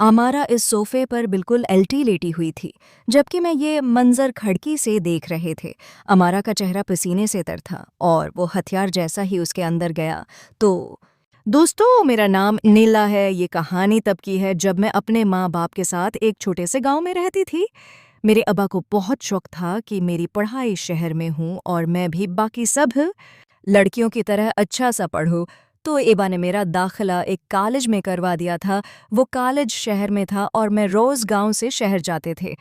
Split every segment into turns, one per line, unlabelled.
अमारा इस सोफे पर बिल्कुल एल्टी लेटी हुई थी, जबकि मैं ये मंजर खिड़की से देख रहे थे। अमारा का चेहरा पसीने से तर था और वो हथियार जैसा ही उसके अंदर गया तो दोस्तों, मेरा नाम नीला है। ये कहानी तब की है जब मैं अपने माँ बाप के साथ एक छोटे से गांव में रहती थी। मेरे अब्बा को बहुत शौक था कि मेरी पढ़ाई शहर में हूँ और मैं भी बाकी सब लड़कियों की तरह अच्छा सा पढ़ूं। तो एबा ने मेरा दाखिला एक कॉलेज में करवा दिया था। वो कॉलेज शहर में था और मैं रोज़ गांव से शहर जाते थे,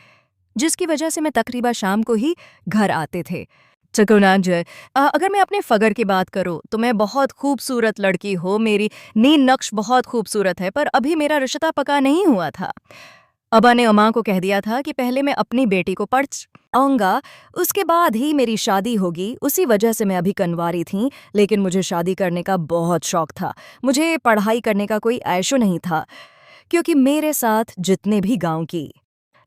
जिसकी वजह से मैं तकरीबा शाम को ही घर आते थे। चकुनाज, अगर मैं अपने फ़गर की बात करूँ तो मैं बहुत खूबसूरत लड़की हो। मेरी नींद नक्श बहुत खूबसूरत है, पर अभी मेरा रिश्ता पक्का नहीं हुआ था। अब्बा ने अम्मा को कह दिया था कि पहले मैं अपनी बेटी को पढ़ आऊँगा, उसके बाद ही मेरी शादी होगी। उसी वजह से मैं अभी कन्वारी थी, लेकिन मुझे शादी करने का बहुत शौक था। मुझे पढ़ाई करने का कोई ऐशो नहीं था, क्योंकि मेरे साथ जितने भी गांव की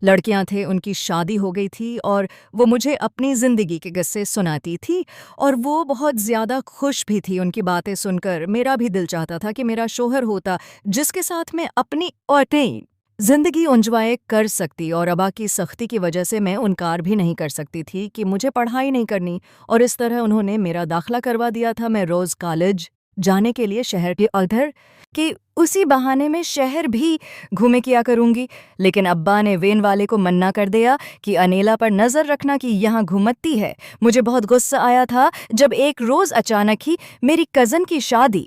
लड़कियां थे उनकी शादी हो गई थी और वो मुझे अपनी ज़िंदगी के किस्से सुनाती थी और वो बहुत ज़्यादा खुश भी थी उनकी बातें सुनकर। मेरा भी दिल चाहता था कि मेरा शोहर होता जिसके साथ मैं अपनी औरतें ज़िंदगी एंजॉय कर सकती, और अब्बा की सख्ती की वजह से मैं इनकार भी नहीं कर सकती थी कि मुझे पढ़ाई नहीं करनी। और इस तरह उन्होंने मेरा दाखिला करवा दिया था। मैं रोज़ कॉलेज जाने के लिए शहर के उधर कि उसी बहाने में शहर भी घूमे किया करूंगी। लेकिन अब्बा ने वेन वाले को मन्ना कर दिया कि अनेला पर नज़र रखना कि यहाँ घूमती है। मुझे बहुत गुस्सा आया था जब एक रोज़ अचानक ही मेरी कज़न की शादी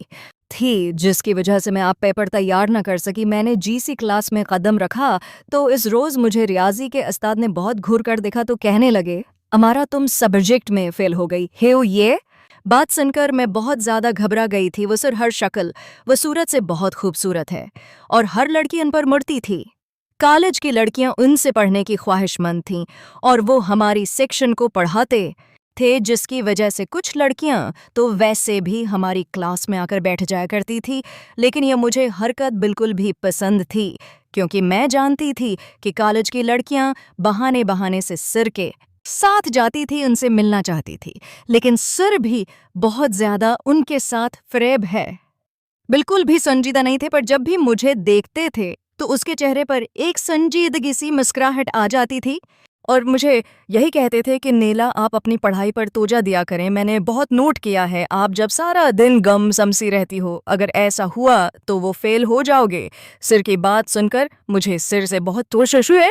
थी, जिसकी वजह से मैं आप पेपर तैयार न कर सकी। मैंने जीसी क्लास में कदम रखा तो इस रोज़ मुझे रियाजी के उस्ताद ने बहुत घूर कर देखा तो कहने लगे, अमारा तुम सब्जेक्ट में फेल हो गई हे। ये बात सुनकर मैं बहुत ज़्यादा घबरा गई थी। वो सर हर शक्ल वो सूरत से बहुत खूबसूरत है और हर लड़की उन पर मुड़ती थी। कॉलेज की लड़कियां उनसे पढ़ने की ख्वाहिशमंद थीं और वो हमारी सेक्शन को पढ़ाते थे, जिसकी वजह से कुछ लड़कियां तो वैसे भी हमारी क्लास में आकर बैठ जाया करती थी। लेकिन यह मुझे हरकत बिल्कुल भी पसंद थी, क्योंकि मैं जानती थी कि कॉलेज की लड़कियां बहाने बहाने से सिर के साथ जाती थी, उनसे मिलना चाहती थी। लेकिन सिर भी बहुत ज़्यादा उनके साथ फ़रेब है, बिल्कुल भी संजीदा नहीं थे। पर जब भी मुझे देखते थे तो उसके चेहरे पर एक संजीदगी सी मुस्कुराहट आ जाती थी और मुझे यही कहते थे कि नीला, आप अपनी पढ़ाई पर तोजा दिया करें। मैंने बहुत नोट किया है, आप जब सारा दिन गम समसी रहती हो, अगर ऐसा हुआ तो वो फेल हो जाओगे। सिर की बात सुनकर मुझे सिर से बहुत कोशिश हुए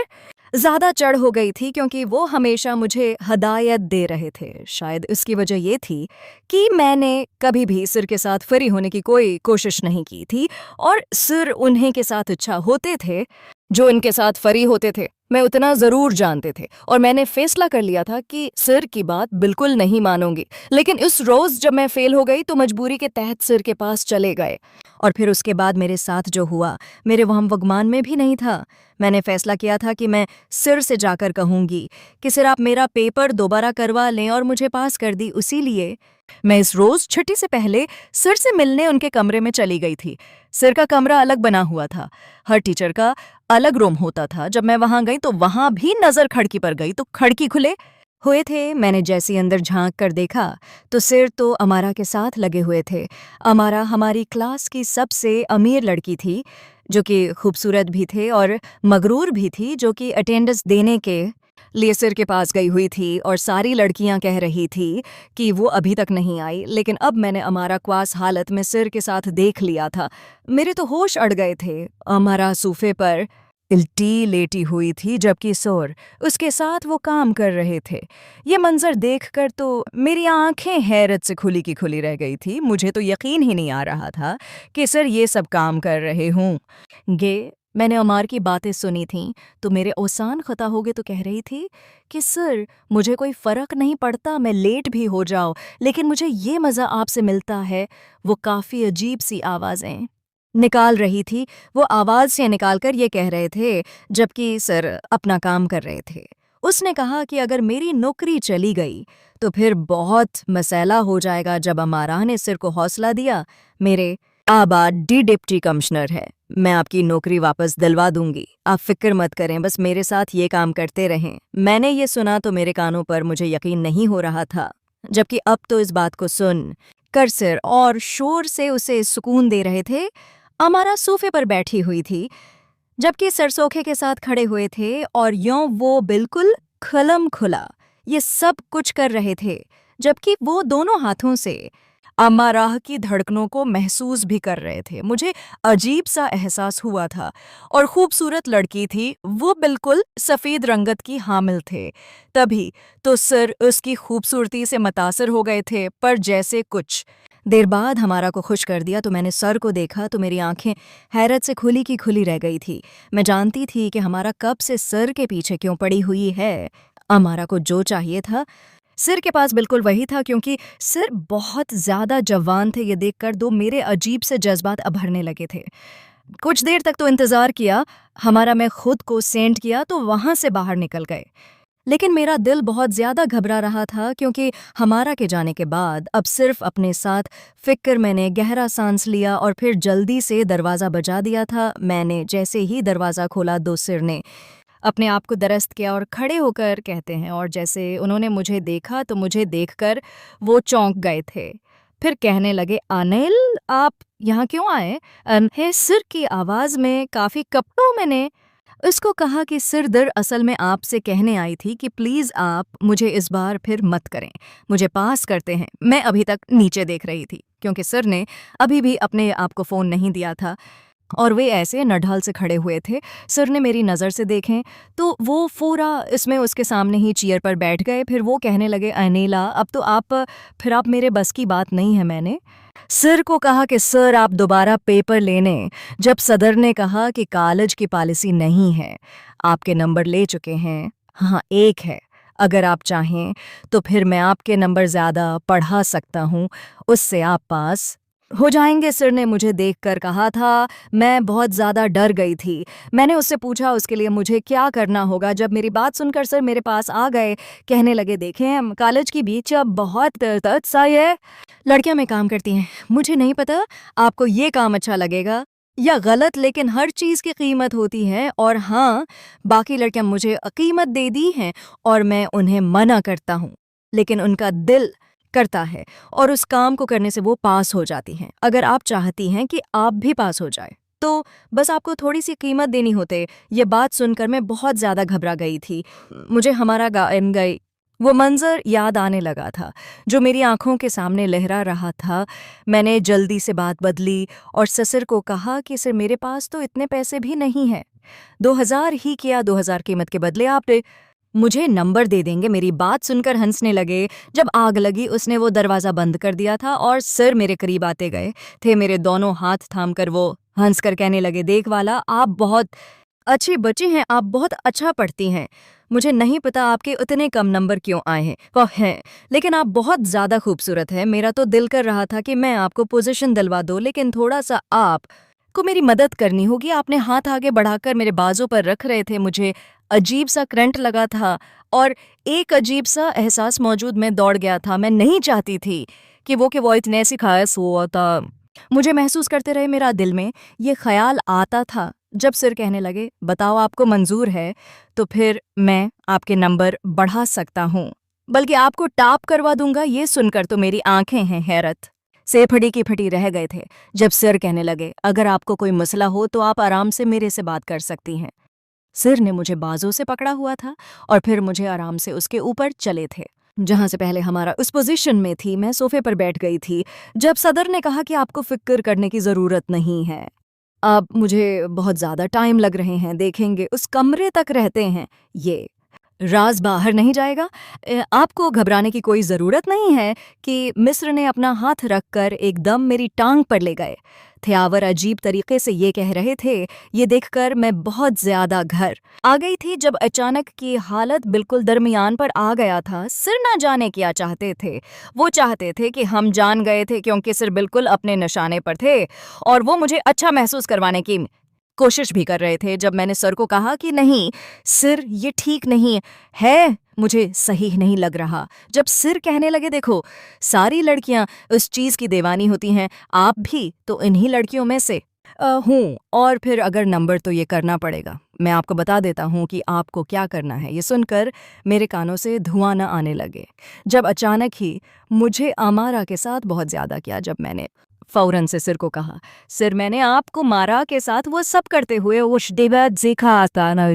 ज़्यादा चढ़ हो गई थी, क्योंकि वो हमेशा मुझे हदायत दे रहे थे। शायद इसकी वजह ये थी कि मैंने कभी भी सिर के साथ फ्री होने की कोई कोशिश नहीं की थी और सिर उन्हीं के साथ अच्छा होते थे जो इनके साथ फ्री होते थे। मैं उतना ज़रूर जानते थे और मैंने फैसला कर लिया था कि सिर की बात बिल्कुल नहीं मानूंगी। लेकिन इस रोज़ जब मैं फेल हो गई तो मजबूरी के तहत सिर के पास चले गए और फिर उसके बाद मेरे साथ जो हुआ मेरे वहम वगमान में भी नहीं था। मैंने फैसला किया था कि मैं सिर से जाकर कहूँगी कि सिर आप मेरा पेपर दोबारा करवा लें और मुझे पास कर दी। उसी लिए मैं इस रोज़ छुट्टी से पहले सिर से मिलने उनके कमरे में चली गई थी। सिर का कमरा अलग बना हुआ था, हर टीचर का अलग रूम होता था। जब मैं वहां गई तो वहां भी नज़र खिड़की पर गई तो खिड़की खुले हुए थे। मैंने जैसे अंदर झांक कर देखा तो सिर तो अमारा के साथ लगे हुए थे। अमारा हमारी क्लास की सबसे अमीर लड़की थी, जो कि खूबसूरत भी थे और मगरूर भी थी, जो कि अटेंडेंस देने के लिए सिर के पास गई हुई थी और सारी लड़कियां कह रही थी कि वो अभी तक नहीं आई। लेकिन अब मैंने अमारा क्वास हालत में सिर के साथ देख लिया था। मेरे तो होश अड़ गए थे। अमारा सोफे पर उल्टी लेटी हुई थी, जबकि सोर उसके साथ वो काम कर रहे थे। ये मंजर देखकर तो मेरी आंखें हैरत से खुली की खुली रह गई थी। मुझे तो यकीन ही नहीं आ रहा था कि सर ये सब काम कर रहे हूँ गे। मैंने अमार की बातें सुनी थीं तो मेरे ओसान खता हो गए तो कह रही थी कि सर मुझे कोई फ़र्क नहीं पड़ता, मैं लेट भी हो जाऊँ, लेकिन मुझे ये मज़ा आपसे मिलता है। वो काफ़ी अजीब सी आवाज़ें निकाल रही थी। वो आवाज़ से निकाल कर ये कह रहे थे जबकि सर अपना काम कर रहे थे। उसने कहा कि अगर मेरी नौकरी चली गई तो फिर बहुत मसला हो जाएगा। जब अमारा ने सिर को हौसला दिया, मेरे आबा डिप्टी कमिश्नर है, मैं आपकी नौकरी वापस दिलवा दूंगी, आप फिक्र मत करें, बस मेरे साथ ये काम करते रहें। मैंने ये सुना तो मेरे कानों पर मुझे यकीन नहीं हो रहा था, जबकि अब तो इस बात को सुन कर सिर और शोर से उसे सुकून दे रहे थे। अमारा सोफे पर बैठी हुई थी, जबकि सर सोखे के साथ खड़े हुए थे और यों वो बिल्कुल खलम खुला ये सब कुछ कर रहे थे, जबकि वो दोनों हाथों से अमाराह की धड़कनों को महसूस भी कर रहे थे। मुझे अजीब सा एहसास हुआ था। और खूबसूरत लड़की थी, वो बिल्कुल सफ़ेद रंगत की हामिल थे। तभी तो सर उसकी खूबसूरती से मुतासर हो गए थे, पर जैसे कुछ देर बाद हमारा को खुश कर दिया तो मैंने सर को देखा तो मेरी आंखें हैरत से खुली की खुली रह गई थी। मैं जानती थी कि हमारा कब से सर के पीछे क्यों पड़ी हुई है। हमारा को जो चाहिए था सिर के पास बिल्कुल वही था, क्योंकि सिर बहुत ज्यादा जवान थे। ये देखकर दो मेरे अजीब से जज्बात अभरने लगे थे। कुछ देर तक तो इंतजार किया, हमारा मैं खुद को सेंट किया तो वहां से बाहर निकल गए। लेकिन मेरा दिल बहुत ज्यादा घबरा रहा था, क्योंकि हमारा के जाने के बाद अब सिर्फ अपने साथ फिक्र। मैंने गहरा सांस लिया और फिर जल्दी से दरवाज़ा बजा दिया था। मैंने जैसे ही दरवाज़ा खोला दो सिर ने अपने आप को दरस्त किया और खड़े होकर कहते हैं, और जैसे उन्होंने मुझे देखा तो मुझे देखकर वो चौंक गए थे। फिर कहने लगे, अनिल आप यहाँ क्यों आए? है सिर की आवाज़ में काफ़ी कपटों मैंने उसको कहा कि सिर दर असल में आपसे कहने आई थी कि प्लीज़ आप मुझे इस बार फिर मत करें, मुझे पास करते हैं। मैं अभी तक नीचे देख रही थी, क्योंकि सिर ने अभी भी अपने आप को फ़ोन नहीं दिया था और वे ऐसे नढाल से खड़े हुए थे। सर ने मेरी नज़र से देखें तो वो पूरा इसमें उसके सामने ही चेयर पर बैठ गए। फिर वो कहने लगे, अनिला अब तो आप मेरे बस की बात नहीं है। मैंने सर को कहा कि सर आप दोबारा पेपर लेने। जब सदर ने कहा कि कॉलेज की पॉलिसी नहीं है, आपके नंबर ले चुके हैं, हाँ एक है, अगर आप चाहें तो फिर मैं आपके नंबर ज़्यादा पढ़ा सकता हूँ, उससे आप पास हो जाएंगे। सर ने मुझे देखकर कहा था। मैं बहुत ज़्यादा डर गई थी। मैंने उससे पूछा उसके लिए मुझे क्या करना होगा। जब मेरी बात सुनकर सर मेरे पास आ गए, कहने लगे, देखें कॉलेज की बीच अब बहुत सा है, लड़कियां में काम करती हैं। मुझे नहीं पता आपको ये काम अच्छा लगेगा या गलत, लेकिन हर चीज़ की कीमत होती है। और हाँ, बाकी लड़कियां मुझे कीमत दे दी हैं और मैं उन्हें मना करता हूँ, लेकिन उनका दिल करता है और उस काम को करने से वो पास हो जाती हैं। अगर आप चाहती हैं कि आप भी पास हो जाए तो बस आपको थोड़ी सी कीमत देनी होते। ये बात सुनकर मैं बहुत ज़्यादा घबरा गई थी। मुझे हमारा गायन गई वो मंजर याद आने लगा था जो मेरी आंखों के सामने लहरा रहा था। मैंने जल्दी से बात बदली और ससुर को कहा कि सर मेरे पास तो इतने पैसे भी नहीं हैं, 2000 ही किया, 2000 कीमत के बदले आप मुझे नंबर दे देंगे। मेरी बात सुनकर हंसने लगे। जब आग लगी उसने वो दरवाज़ा बंद कर दिया था और सर मेरे करीब आते गए थे। मेरे दोनों हाथ थामकर वो हंसकर कहने लगे, देख वाला आप बहुत अच्छी बच्ची हैं, आप बहुत अच्छा पढ़ती हैं। मुझे नहीं पता आपके उतने कम नंबर क्यों आए हैं, वह हैं, लेकिन आप बहुत ज़्यादा खूबसूरत हैं। मेरा तो दिल कर रहा था कि मैं आपको पोजीशन दिलवा दूं, लेकिन थोड़ा सा आप को मेरी मदद करनी होगी। आपने हाथ आगे बढ़ाकर मेरे बाजू पर रख रहे थे। मुझे अजीब सा करंट लगा था और एक अजीब सा एहसास मौजूद में दौड़ गया था। मैं नहीं चाहती थी कि वो इतने सी खास हुआ था। मुझे महसूस करते रहे मेरा दिल में ये ख्याल आता था। जब सिर कहने लगे, बताओ आपको मंजूर है तो फिर मैं आपके नंबर बढ़ा सकता हूँ, बल्कि आपको टॉप करवा दूंगा। ये सुनकर तो मेरी आंखें हैं हैरत से फटी की फटी रह गए थे। जब सिर कहने लगे, अगर आपको कोई मसला हो तो आप आराम से मेरे से बात कर सकती हैं। सिर ने मुझे बाजू से पकड़ा हुआ था और फिर मुझे आराम से उसके ऊपर चले थे जहां से पहले हमारा उस पोजीशन में थी। मैं सोफे पर बैठ गई थी जब सदर ने कहा कि आपको फिक्र करने की ज़रूरत नहीं है, अब मुझे बहुत ज़्यादा टाइम लग रहे हैं, देखेंगे उस कमरे तक रहते हैं, ये राज बाहर नहीं जाएगा। आपको घबराने की कोई ज़रूरत नहीं है कि मिस्र ने अपना हाथ रखकर एकदम मेरी टांग पर ले गए थे। आवर अजीब तरीके से ये कह रहे थे। ये देखकर मैं बहुत ज़्यादा घर आ गई थी जब अचानक की हालत बिल्कुल दरमियान पर आ गया था। सिर ना जाने क्या चाहते थे। वो चाहते थे कि हम जान गए थे, क्योंकि सिर बिल्कुल अपने निशाने पर थे और वो मुझे अच्छा महसूस करवाने की कोशिश भी कर रहे थे। जब मैंने सर को कहा कि नहीं सिर ये ठीक नहीं है, मुझे सही नहीं लग रहा, जब सिर कहने लगे, देखो सारी लड़कियां उस चीज़ की दीवानी होती हैं, आप भी तो इन्हीं लड़कियों में से हूँ, और फिर अगर नंबर तो ये करना पड़ेगा। मैं आपको बता देता हूँ कि आपको क्या करना है। ये सुनकर मेरे कानों से धुआं न आने लगे जब अचानक ही मुझे अमारा के साथ बहुत ज़्यादा किया। जब मैंने फौरन से सिर को कहा, सिर मैंने आपको मारा के साथ वो सब करते हुए उस डिबा देखा आता ना